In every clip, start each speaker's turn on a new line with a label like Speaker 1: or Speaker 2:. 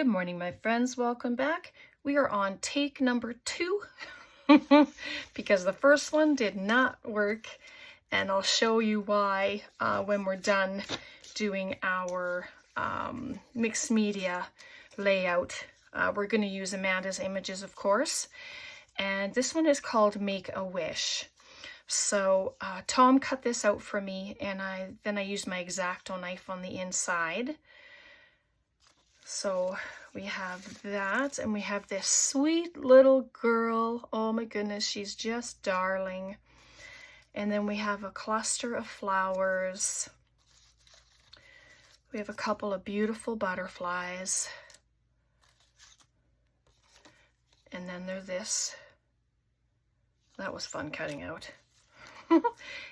Speaker 1: Good morning, my friends. Welcome back. We are on take number 2 because the first one did not work, and I'll show you why when we're done doing our mixed media layout. We're going to use Amanda's images, of course, and this one is called Make a Wish. So Tom cut this out for me, and then I used my X-Acto knife on the inside. So we have that, and we have this sweet little girl. Oh my goodness, she's just darling. And then we have a cluster of flowers. We have a couple of beautiful butterflies. And then there's this. That was fun cutting out.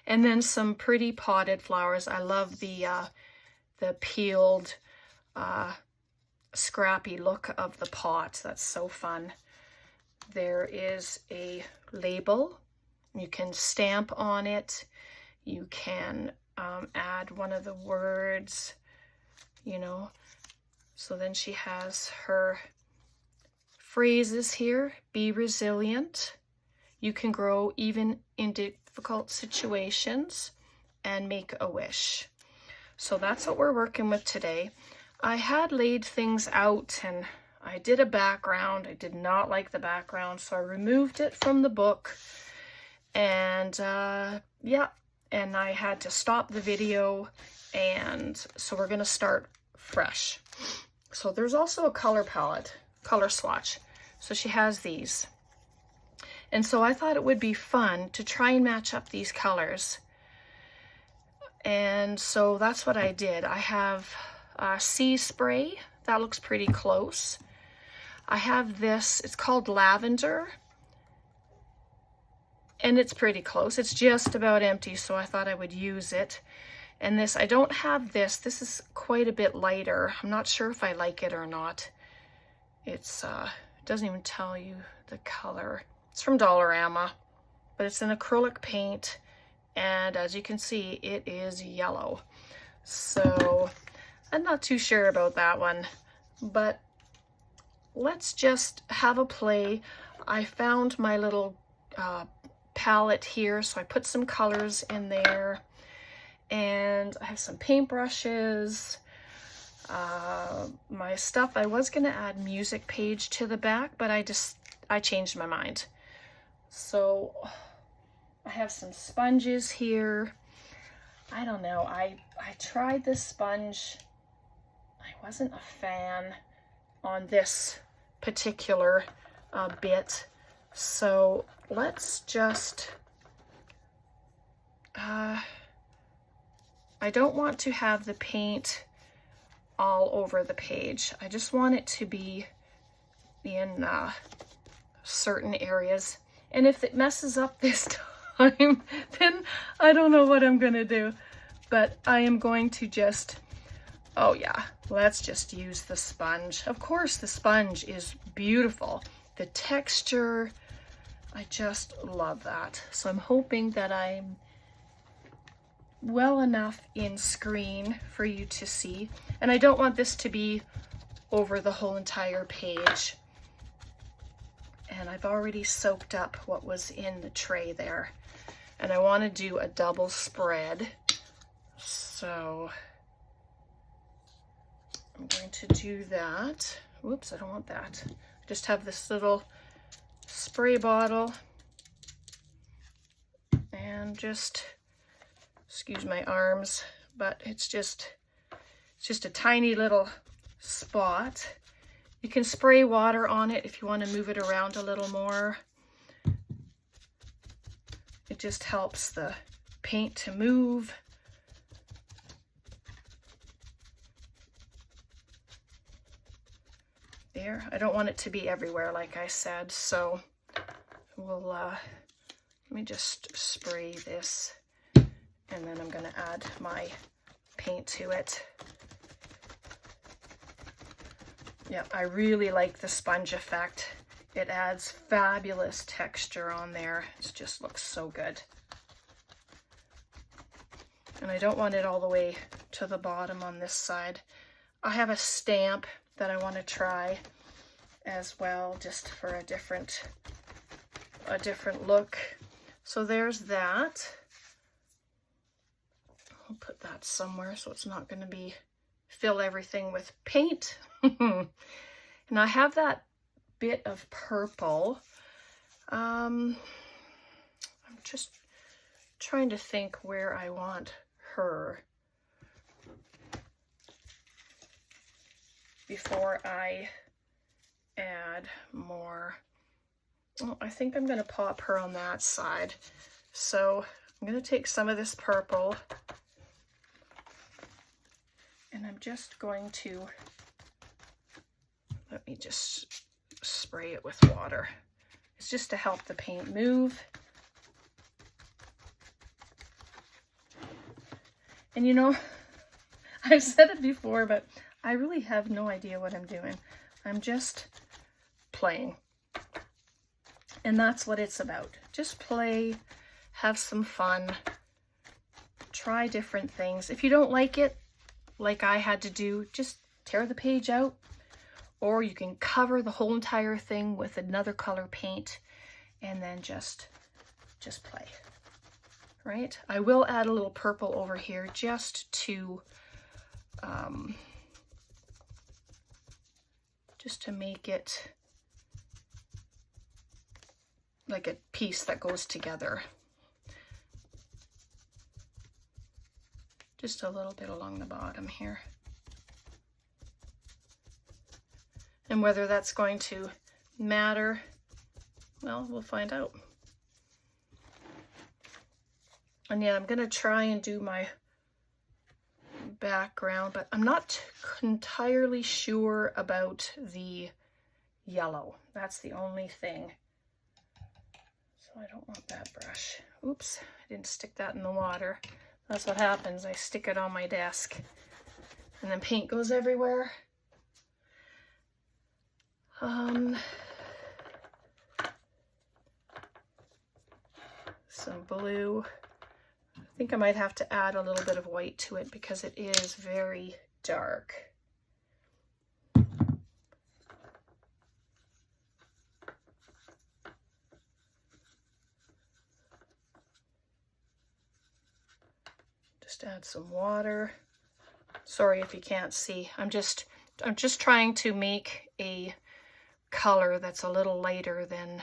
Speaker 1: And then some pretty potted flowers. I love the peeled, scrappy look of the pot. That's so fun. There is a label. You can stamp on it. You can add one of the words, you know. So then she has her phrases here. Be resilient. You can grow even in difficult situations, and make a wish. So that's what we're working with today. I had laid things out, and I did a background. I did not like the background, so I removed it from the book. And yeah, and I had to stop the video, and so we're going to start fresh. So there's also a color palette, color swatch. So she has these. And so I thought it would be fun to try and match up these colors. And so that's what I did. I have sea spray. That looks pretty close. I have this. It's called lavender. And it's pretty close. It's just about empty, so I thought I would use it. And this, I don't have this. This is quite a bit lighter. I'm not sure if I like it or not. It's, it doesn't even tell you the color. It's from Dollarama, but it's an acrylic paint, and as you can see, it is yellow. So I'm not too sure about that one, but let's just have a play. I found my little palette here, so I put some colors in there, and I have some paintbrushes. My stuff, I was going to add music page to the back, but I changed my mind. So I have some sponges here. I don't know, I tried this sponge. I wasn't a fan on this particular bit. So let's just, I don't want to have the paint all over the page. I just want it to be in certain areas. And if it messes up this time, then I don't know what I'm gonna do. But I am going to just, oh yeah, let's just use the sponge. Of course, the sponge is beautiful. The texture, I just love that. So I'm hoping that I'm well enough in screen for you to see. And I don't want this to be over the whole entire page. And I've already soaked up what was in the tray there. And I want to do a double spread. So I'm going to do that. Whoops, I don't want that. I just have this little spray bottle. And just, excuse my arms, but it's just a tiny little spot. You can spray water on it if you want to move it around a little more. It just helps the paint to move. There, I don't want it to be everywhere, like I said, so we'll, let me just spray this, and then I'm going to add my paint to it. Yeah, I really like the sponge effect. It adds fabulous texture on there. It just looks so good. And I don't want it all the way to the bottom on this side. I have a stamp that I want to try as well, just for a different look. So there's that. I'll put that somewhere so it's not going to be fill everything with paint. And I have that bit of purple. I'm just trying to think where I want her before I add more. Oh, I think I'm going to pop her on that side. So I'm going to take some of this purple and I'm just going to, let me just spray it with water. It's just to help the paint move. And you know, I've said it before, but I really have no idea what I'm doing. I'm just playing. And that's what it's about. Just play, have some fun, try different things. If you don't like it, like I had to do, just tear the page out, or you can cover the whole entire thing with another color paint and then just play, right? I will add a little purple over here just to make it like a piece that goes together. Just a little bit along the bottom here. And whether that's going to matter, well, we'll find out. And yeah, I'm going to try and do my background, but I'm not entirely sure about the yellow. That's the only thing. So I don't want that brush. Oops, I didn't stick that in the water. That's what happens. I stick it on my desk and then paint goes everywhere. Some blue. I think I might have to add a little bit of white to it because it is very dark. Just add some water. Sorry if you can't see. I'm just trying to make a color that's a little lighter than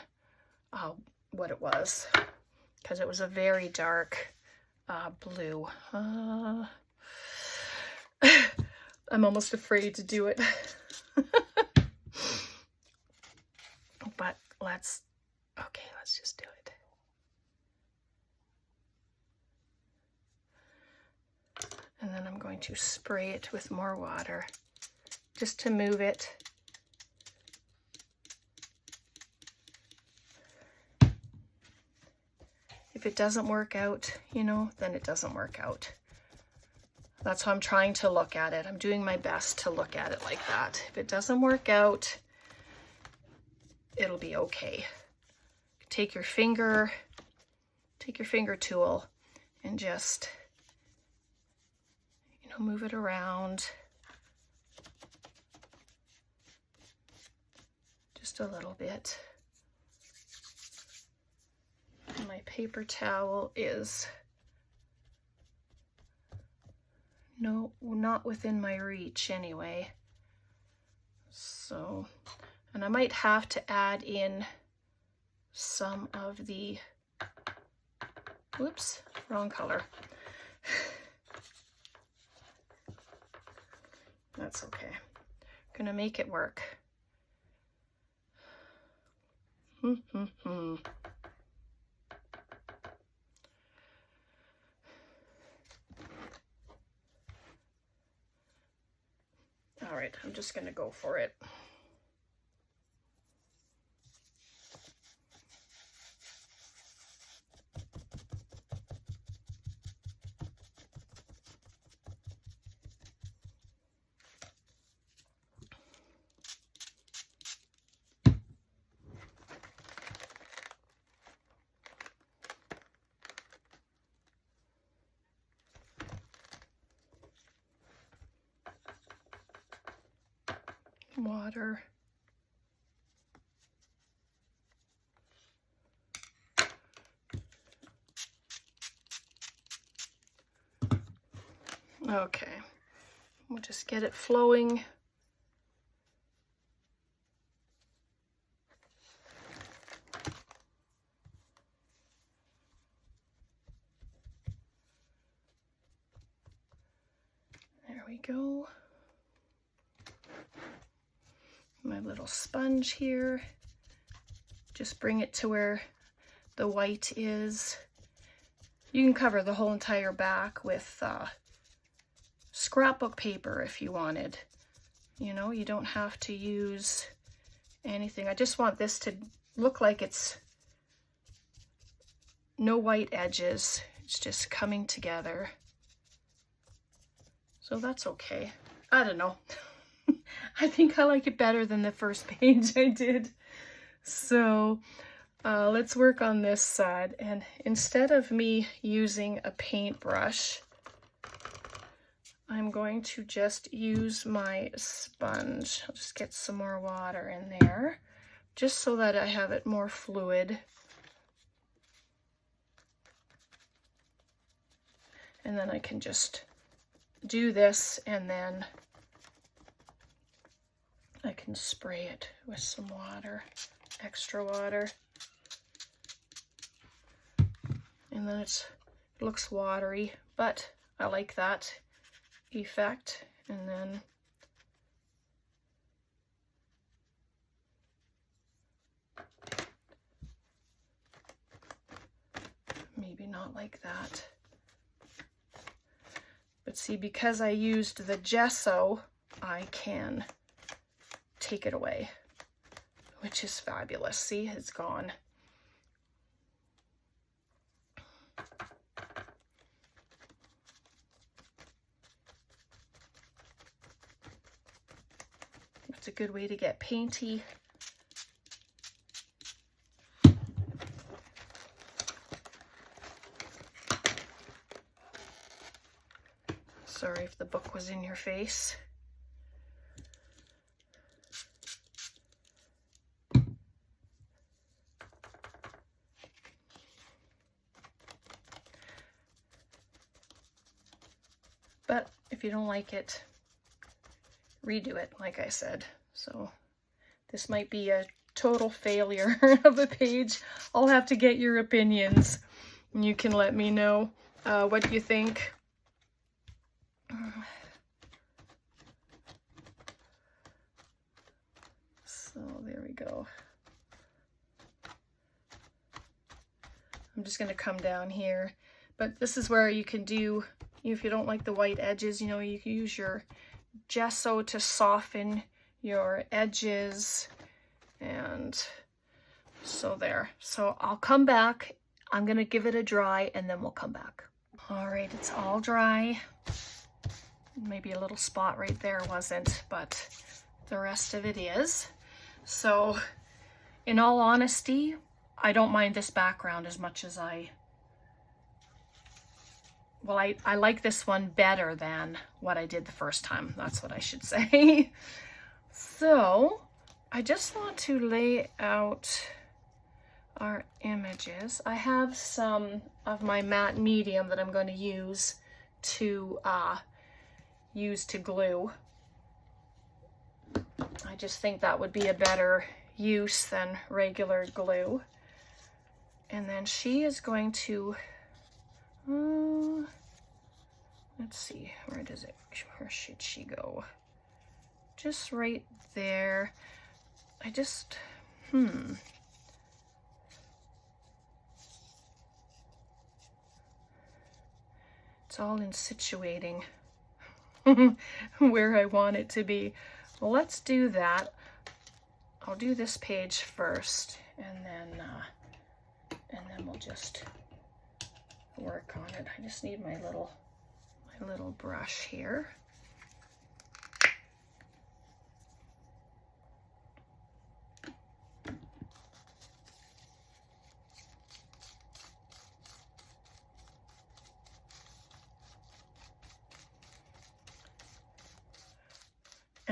Speaker 1: what it was, because it was a very dark blue. I'm almost afraid to do it. But let's just do it. And then I'm going to spray it with more water just to move it. If it doesn't work out, you know, then it doesn't work out. That's how I'm trying to look at it. I'm doing my best to look at it like that. If it doesn't work out, it'll be okay. Take your finger tool and just, you know, move it around. Just a little bit. My paper towel is not within my reach anyway. So, and I might have to add in some of the, whoops, wrong color. That's okay. Gonna make it work. All right, I'm just gonna go for it. water. Okay, we'll just get it flowing. There we go. My little sponge here. Just bring it to where the white is. You can cover the whole entire back with scrapbook paper if you wanted. You know, you don't have to use anything. I just want this to look like it's no white edges. It's just coming together. So that's okay. I don't know. I think I like it better than the first page I did. So let's work on this side. And instead of me using a paintbrush, I'm going to just use my sponge. I'll just get some more water in there, just so that I have it more fluid. And then I can just do this, and then I can spray it with some water, extra water. And then it looks watery, but I like that effect. And then maybe not like that. But see, because I used the gesso, I can take it away, which is fabulous. See, it's gone. It's a good way to get painty. Sorry if the book was in your face. But if you don't like it, redo it, like I said. So this might be a total failure of a page. I'll have to get your opinions, and you can let me know what you think. So there we go. I'm just going to come down here, but this is where you can do, if you don't like the white edges, you know, you can use your gesso to soften your edges. And so there. So I'll come back. I'm going to give it a dry, and then we'll come back. All right, it's all dry. Maybe a little spot right there wasn't, but the rest of it is. So in all honesty, I don't mind this background as much as I like this one better than what I did the first time. That's what I should say. So I just want to lay out our images. I have some of my matte medium that I'm going to use to glue. I just think that would be a better use than regular glue. And then she is going to, let's see, where should she go? Just right there. It's all in situating where I want it to be. Well, let's do that. I'll do this page first, and then we'll just work on it. I just need my little brush here.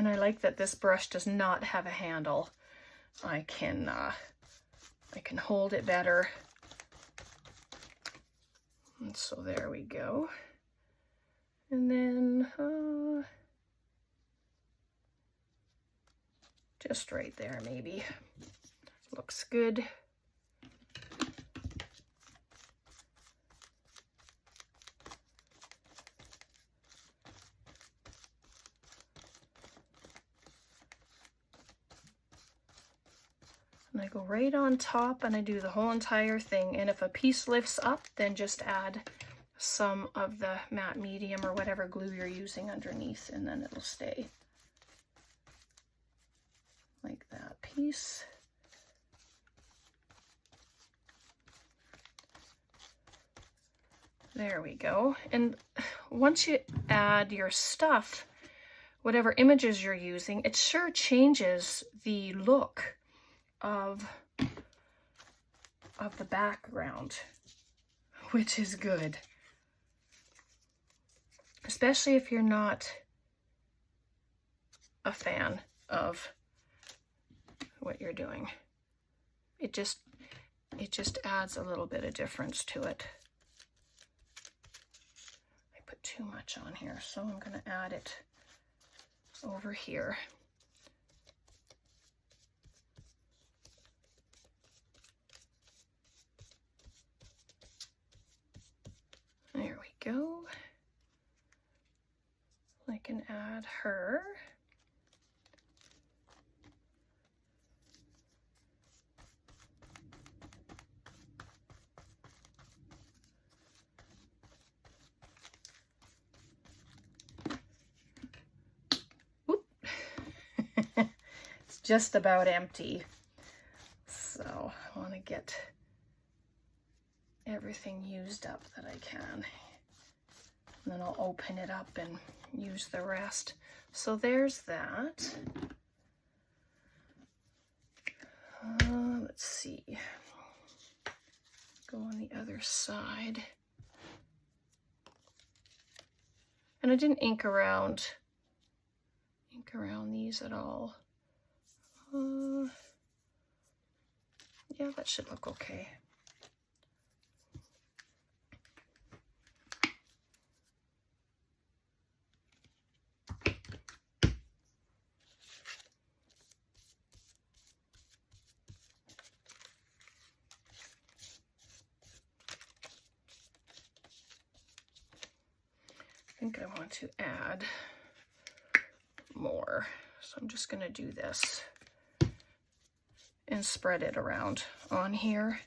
Speaker 1: And I like that this brush does not have a handle. I can hold it better. And so there we go. And then just right there maybe. Looks good. And I go right on top and I do the whole entire thing. And if a piece lifts up, then just add some of the matte medium or whatever glue you're using underneath, and then it'll stay. Like that piece. There we go. And once you add your stuff, whatever images you're using, it sure changes the look of the background, which is good. Especially if you're not a fan of what you're doing. It just adds a little bit of difference to it. I put too much on here, so I'm going to add it over here. There we go. I can add her. Oop. It's just about empty. So I want to get everything used up that I can. And then I'll open it up and use the rest. So there's that. Let's see. Go on the other side. And I didn't ink around these at all. Yeah, that should look okay. I think I want to add more. So I'm just going to do this and spread it around on here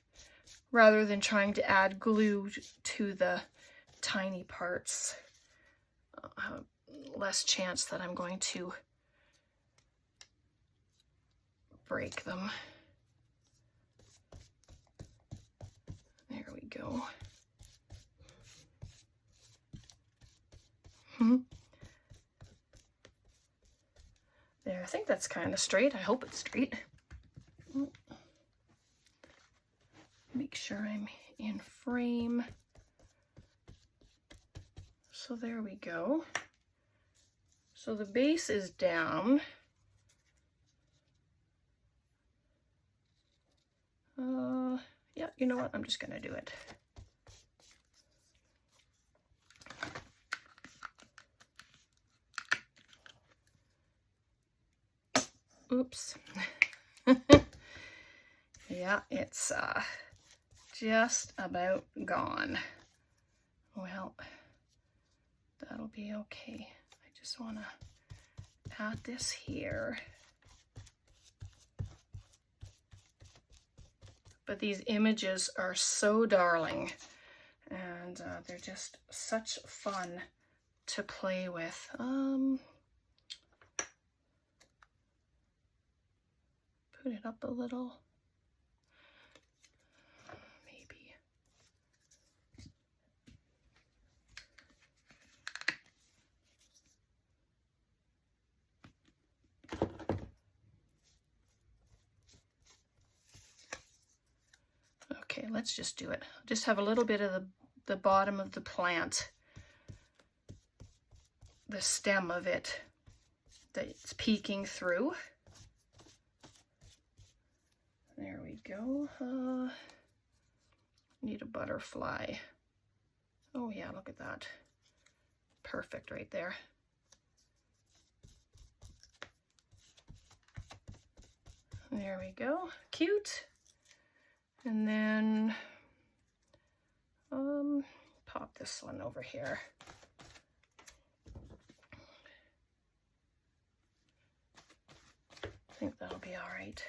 Speaker 1: rather than trying to add glue to the tiny parts. Less chance that I'm going to break them. There we go. There, I think that's kind of straight. I hope it's straight. Make sure I'm in frame. So there we go. So the base is down. Yeah, you know what? I'm just gonna do it. Oops. Yeah, it's just about gone. Well, that'll be okay. I just want to add this here. But these images are so darling, and they're just such fun to play with. Put it up a little. Maybe. Okay, let's just do it. Just have a little bit of the bottom of the plant, the stem of it, that's peeking through. There we go. Need a butterfly. Oh yeah, look at that. Perfect right there. There we go, cute. And then pop this one over here. I think that'll be all right.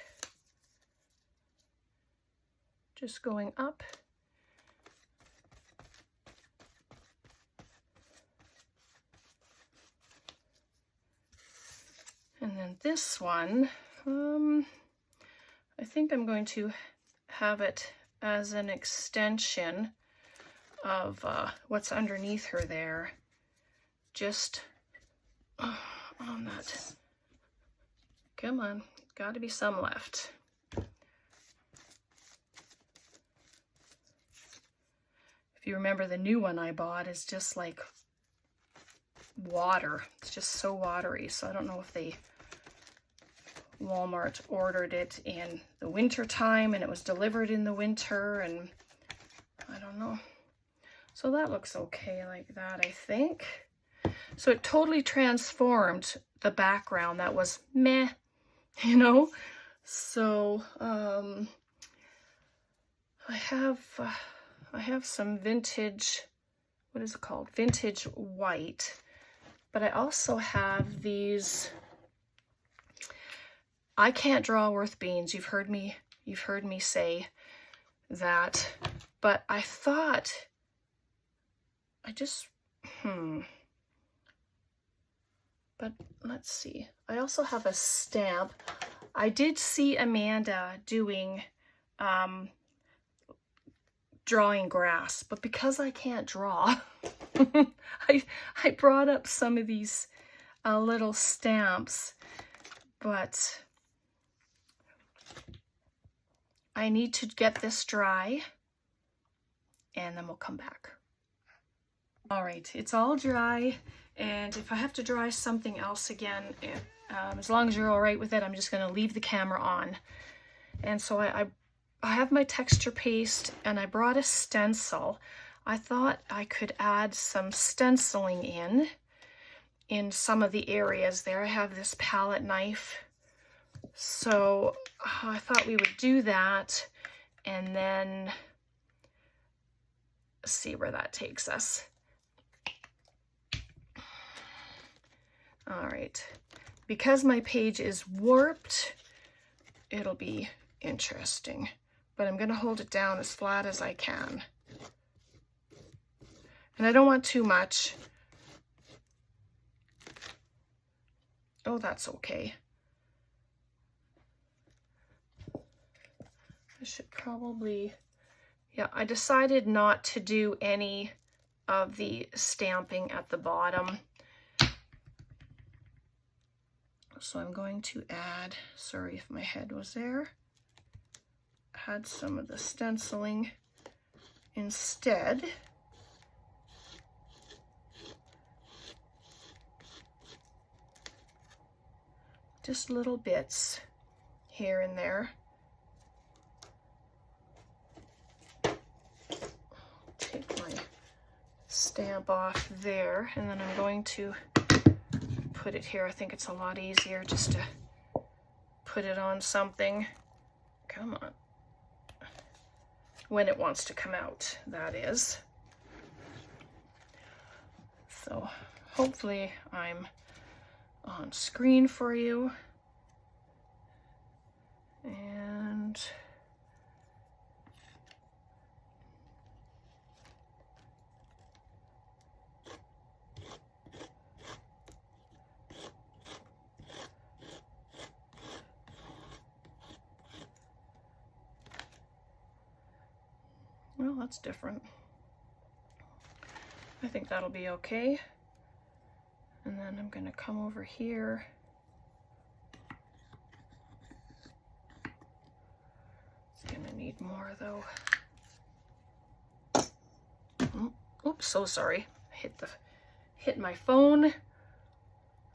Speaker 1: Just going up. And then this one, I think I'm going to have it as an extension of what's underneath her there. Just on that. Come on, got to be some left. If you remember, the new one I bought is just like water. It's just so watery. So I don't know if Walmart ordered it in the winter time and it was delivered in the winter, and I don't know. So that looks okay like that, I think. So it totally transformed the background that was meh, you know. So I have some vintage, what is it called? Vintage white. But I also have these, I can't draw worth beans. You've heard me say that. But I thought, but let's see. I also have a stamp. I did see Amanda doing drawing grass, but because I can't draw, I brought up some of these little stamps, but I need to get this dry and then we'll come back. All right, it's all dry, and if I have to dry something else again, as long as you're all right with it, I'm just going to leave the camera on. And so I have my texture paste, and I brought a stencil. I thought I could add some stenciling in some of the areas there. I have this palette knife, so I thought we would do that, and then see where that takes us. All right, because my page is warped, it'll be interesting, but I'm going to hold it down as flat as I can. And I don't want too much. Oh, that's okay. I should probably, yeah, I decided not to do any of the stamping at the bottom. So I'm going to add, sorry if my head was there, add some of the stenciling instead. Just little bits here and there. Take my stamp off there, and then I'm going to put it here. I think it's a lot easier just to put it on something. Come on. When it wants to come out, that is. So hopefully I'm on screen for you. And well, that's different. I think that'll be okay. And then I'm going to come over here. It's going to need more though. Oh, oops, so sorry. Hit my phone.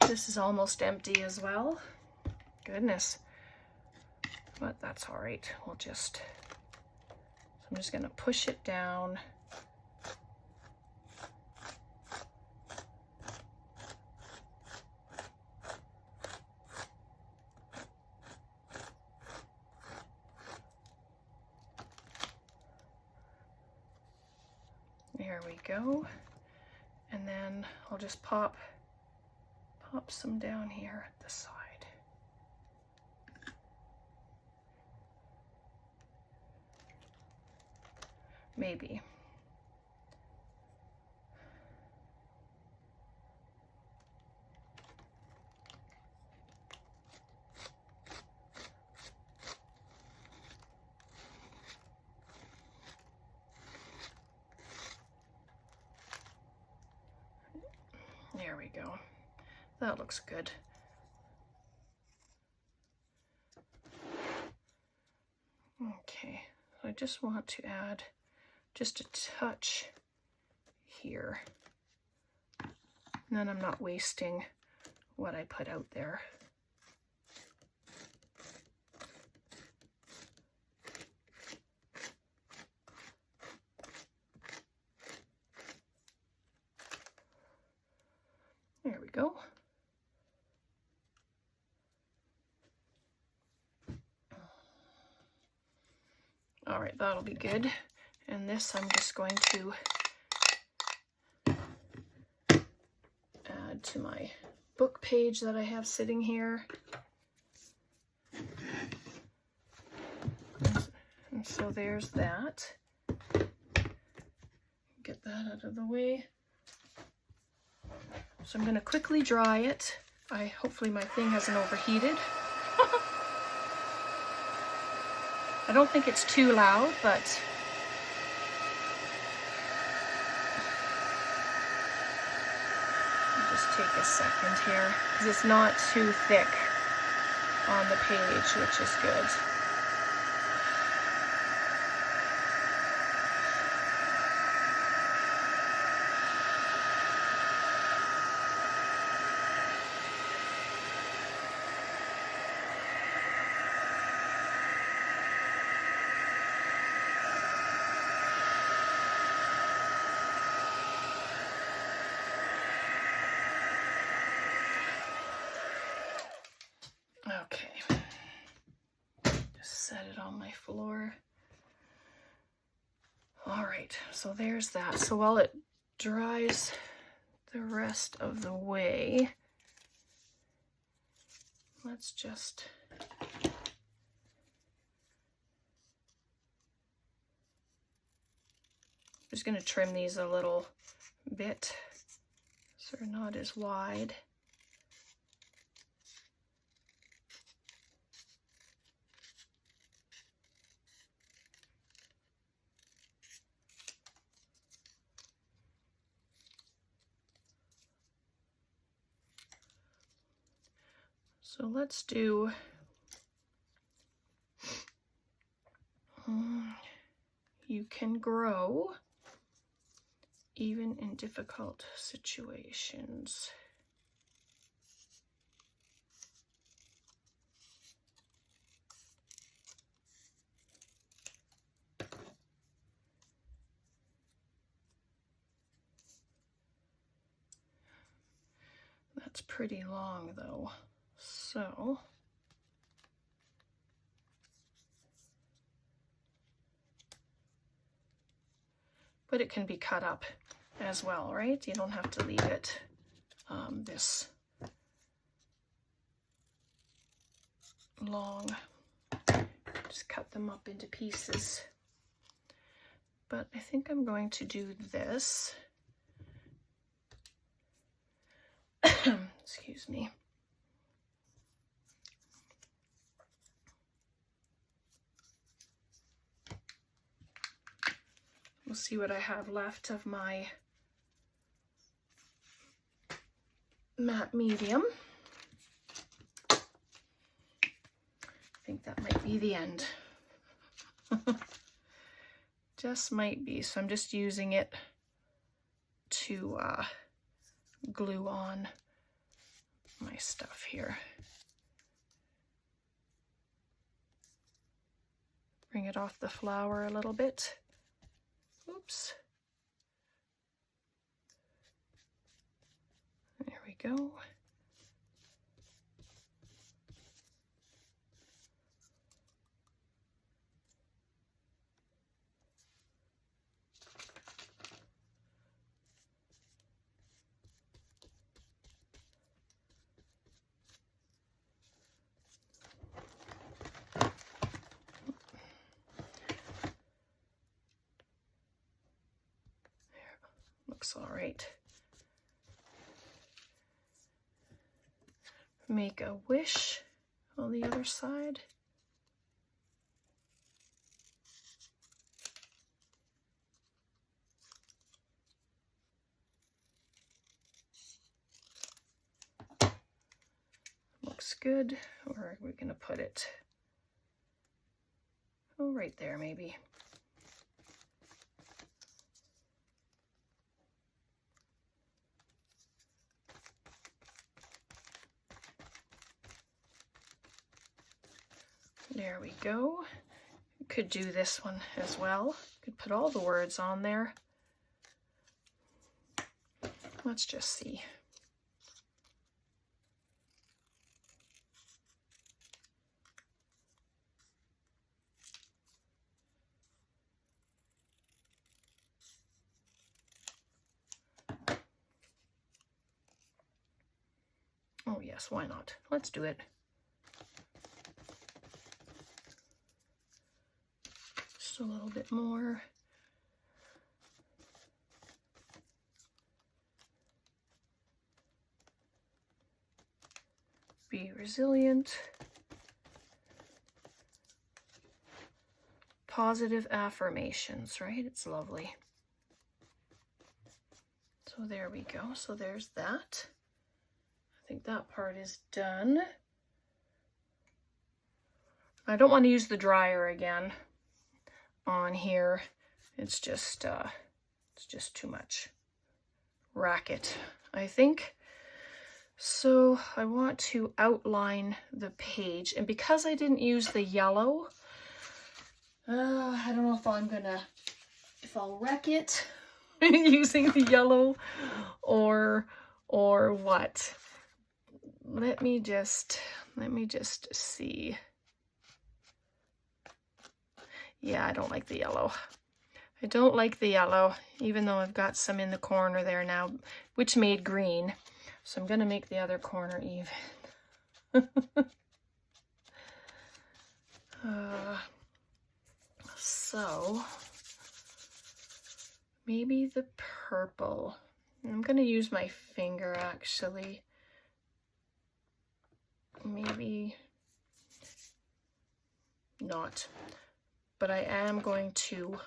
Speaker 1: This is almost empty as well. Goodness. But that's all right. We'll just, so I'm just going to push it down. There we go. And then I'll just pop some down here at the side. Maybe. There we go. That looks good. Okay, so I just want to add just a touch here. And then I'm not wasting what I put out there. There we go. All right, that'll be good. And this I'm just going to add to my book page that I have sitting here. And so there's that. Get that out of the way. So I'm going to quickly dry it. Hopefully my thing hasn't overheated. I don't think it's too loud, but I'll just take a second here because it's not too thick on the page, which is good. Okay, just set it on my floor. All right, so there's that. So while it dries the rest of the way, let's just going to trim these a little bit so they're not as wide. So let's do you can grow even in difficult situations. That's pretty long though, so but it can be cut up as well, right? You don't have to leave it this long. Just cut them up into pieces. But I think I'm going to do this. Excuse me. We'll see what I have left of my matte medium. I think that might be the end. Just might be. So I'm just using it to glue on my stuff here. Bring it off the flower a little bit. Oops. There we go. Looks all right. Make a wish on the other side. Looks good. Or are we going to put it, oh, right there maybe. There we go. You could do this one as well. Could put all the words on there. Let's just see. Oh yes, why not? Let's do it. Just a little bit more. Be resilient. Positive affirmations, right? It's lovely. So there we go. So there's that. I think that part is done. I don't want to use the dryer again on here. It's just too much racket, I think. So I want to outline the page, and because I didn't use the yellow, I don't know if I'll wreck it using the yellow or what. Let me just see. Yeah, I don't like the yellow. I don't like the yellow, even though I've got some in the corner there now, which made green. So I'm going to make the other corner even. So maybe the purple. I'm going to use my finger actually. Maybe not. But I am going to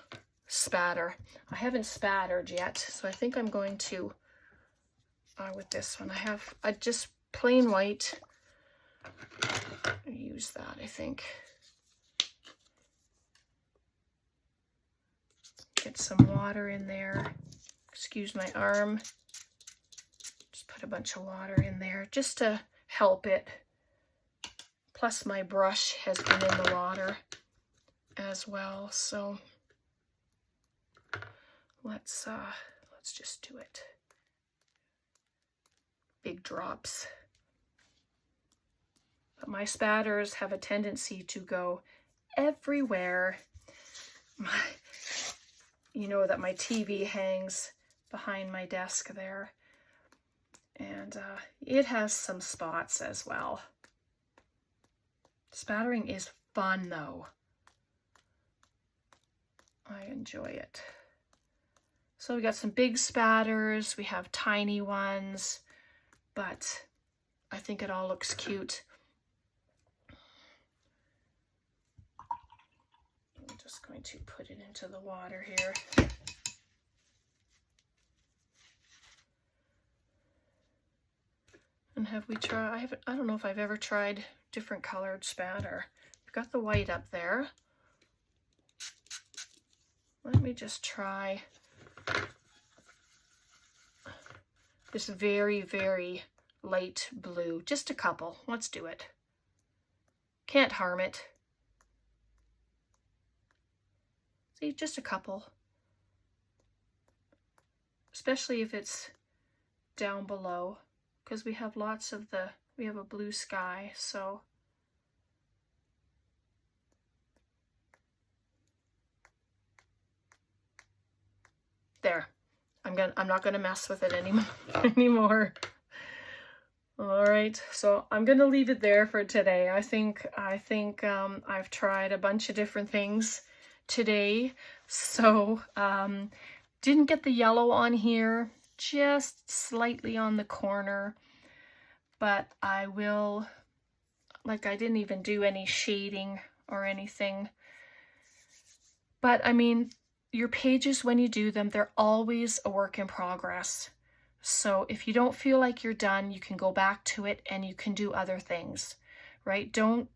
Speaker 1: spatter. I haven't spattered yet, so I think I'm going to, with this one, I just plain white. Use that, I think. Get some water in there. Excuse my arm. Just put a bunch of water in there just to help it. Plus my brush has been in the water as well, so let's just do it. Big drops. But my spatters have a tendency to go everywhere. You know that my TV hangs behind my desk there, and it has some spots as well. Spattering is fun though. I enjoy it. So we got some big spatters, we have tiny ones, but I think it all looks cute. I'm just going to put it into the water here. And have we tried, I don't know if I've ever tried different colored spatter. I've got the white up there. Let me just try this very, very light blue. Just a couple. Let's do it. Can't harm it. See, just a couple. Especially if it's down below, because we have lots of we have a blue sky, so. There. I'm not gonna mess with it anymore. All right, so I'm gonna leave it there for today. I think I've tried a bunch of different things today. So didn't get the yellow on here, just slightly on the corner, but I will, like, I didn't even do any shading or anything. But I mean, your pages, when you do them, they're always a work in progress. So if you don't feel like you're done, you can go back to it and you can do other things, right? Don't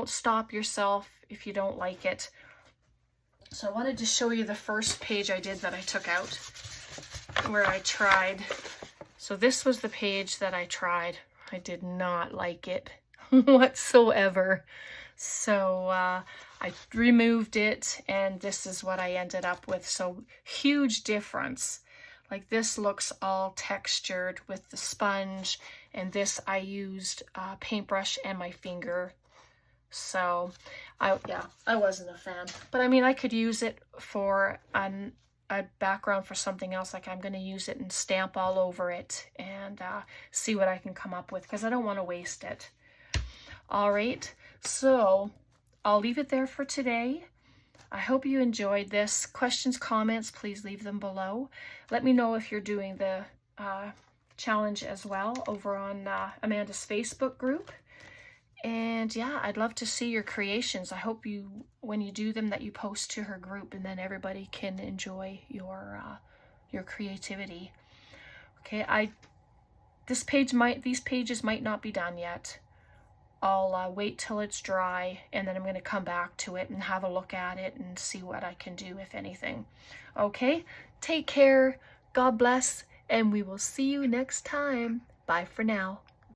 Speaker 1: stop yourself if you don't like it. So I wanted to show you the first page I did that I took out, where I tried. So this was the page that I tried. I did not like it whatsoever. So I removed it, and this is what I ended up with. So huge difference. Like, this looks all textured with the sponge, and this I used a paintbrush and my finger. So I wasn't a fan. But I mean, I could use it for a background for something else. Like, I'm going to use it and stamp all over it and see what I can come up with, because I don't want to waste it. All right, so I'll leave it there for today. I hope you enjoyed this. Questions, comments, please leave them below. Let me know if you're doing the challenge as well over on Amanda's Facebook group. And yeah, I'd love to see your creations. I hope you, when you do them, that you post to her group, and then everybody can enjoy your creativity. Okay, these pages might not be done yet. I'll wait till it's dry, and then I'm going to come back to it and have a look at it and see what I can do, if anything. Okay, take care, God bless, and we will see you next time. Bye for now.